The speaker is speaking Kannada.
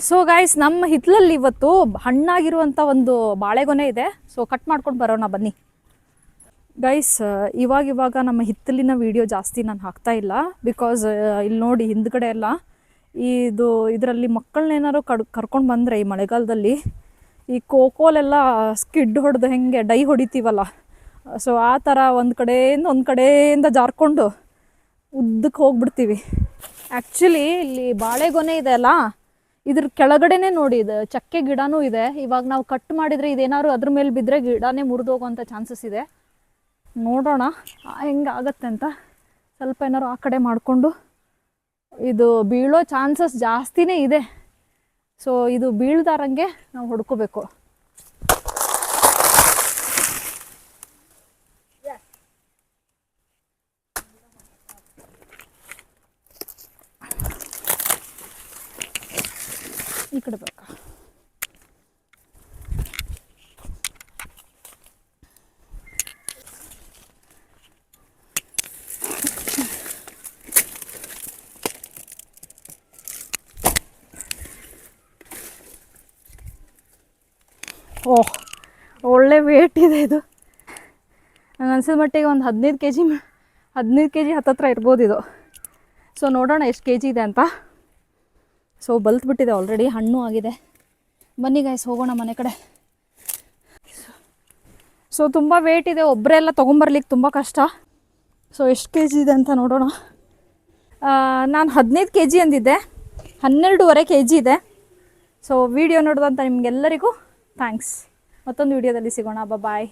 ಸೊ ಗೈಸ್, ನಮ್ಮ ಹಿತ್ತಲಲ್ಲಿ ಇವತ್ತು ಹಣ್ಣಾಗಿರುವಂಥ ಒಂದು ಬಾಳೆಗೊನೆ ಇದೆ. ಸೊ ಕಟ್ ಮಾಡ್ಕೊಂಡು ಬರೋಣ ಬನ್ನಿ ಗೈಸ್. ಇವಾಗ ನಮ್ಮ ಹಿತ್ತಲಿನ ವಿಡಿಯೋ ಜಾಸ್ತಿ ನಾನು ಹಾಕ್ತಾ ಇಲ್ಲ. ಬಿಕಾಸ್ ಇಲ್ಲಿ ನೋಡಿ ಹಿಂದ್ಗಡೆ ಎಲ್ಲ ಇದರಲ್ಲಿ ಮಕ್ಕಳನ್ನೇನಾರು ಕರ್ಕೊಂಡು ಬಂದರೆ ಈ ಮಳೆಗಾಲದಲ್ಲಿ ಈ ಕೋಕೋಲೆಲ್ಲ ಸ್ಕಿಡ್ ಹೊಡೆದು ಹೆಂಗೆ ಡೈ ಹೊಡಿತೀವಲ್ಲ, ಸೊ ಆ ಥರ ಒಂದು ಕಡೆಯಿಂದ ಜಾರ್ಕೊಂಡು ಉದ್ದಕ್ಕೆ ಹೋಗ್ಬಿಡ್ತೀವಿ. ಆ್ಯಕ್ಚುಲಿ ಇಲ್ಲಿ ಬಾಳೆಗೊನೆ ಇದೆ ಅಲ್ಲ, ಇದ್ರ ಕೆಳಗಡೆನೇ ನೋಡಿ ಇದು ಚಕ್ಕೆ ಗಿಡನೂ ಇದೆ. ಇವಾಗ ನಾವು ಕಟ್ ಮಾಡಿದರೆ ಇದೇನಾದ್ರು ಅದ್ರ ಮೇಲೆ ಬಿದ್ದರೆ ಗಿಡನೇ ಮುರಿದೋಗುವಂಥ ಚಾನ್ಸಸ್ ಇದೆ. ನೋಡೋಣ ಹೆಂಗೆ ಆಗತ್ತೆ ಅಂತ. ಸ್ವಲ್ಪ ಏನಾದ್ರು ಆ ಕಡೆ ಮಾಡಿಕೊಂಡು, ಇದು ಬೀಳೋ ಚಾನ್ಸಸ್ ಜಾಸ್ತಿನೇ ಇದೆ. ಸೊ ಇದು ಬೀಳ್ದಾರಂಗೆ ನಾವು ಹೊಡ್ಕೋಬೇಕು. ಈ ಕಡೆ ಬೇಕಾ? ಓಹ್, ಒಳ್ಳೆ ವೇಟ್ ಇದೆ ಇದು. ನನಗೆ ಅನ್ಸಿದ ಮಟ್ಟಿಗೆ ಒಂದು 15 kg ಹತ್ತತ್ರ ಇರ್ಬೋದು ಇದು. ಸೊ ನೋಡೋಣ ಎಷ್ಟು kg ಇದೆ ಅಂತ. ಸೊ ಬಲ್ತ್ಬಿಟ್ಟಿದೆ ಆಲ್ರೆಡಿ, ಹಣ್ಣು ಆಗಿದೆ. ಬನ್ನಿ ಗೈಸ್, ಹೋಗೋಣ ಮನೆ ಕಡೆ. ಸೊ ತುಂಬ ವೇಟ್ ಇದೆ, ಒಬ್ಬರೇ ಎಲ್ಲ ತೊಗೊಂಬರ್ಲಿಕ್ಕೆ ತುಂಬ ಕಷ್ಟ. ಸೊ ಎಷ್ಟು kg ಇದೆ ಅಂತ ನೋಡೋಣ. ನಾನು 15 kg ಅಂದಿದ್ದೆ, 12.5 kg ಇದೆ. ಸೊ ವಿಡಿಯೋ ನೋಡಿದಂಥ ನಿಮಗೆಲ್ಲರಿಗೂ ಥ್ಯಾಂಕ್ಸ್. ಮತ್ತೊಂದು ವಿಡಿಯೋದಲ್ಲಿ ಸಿಗೋಣ. ಬಾಯ್.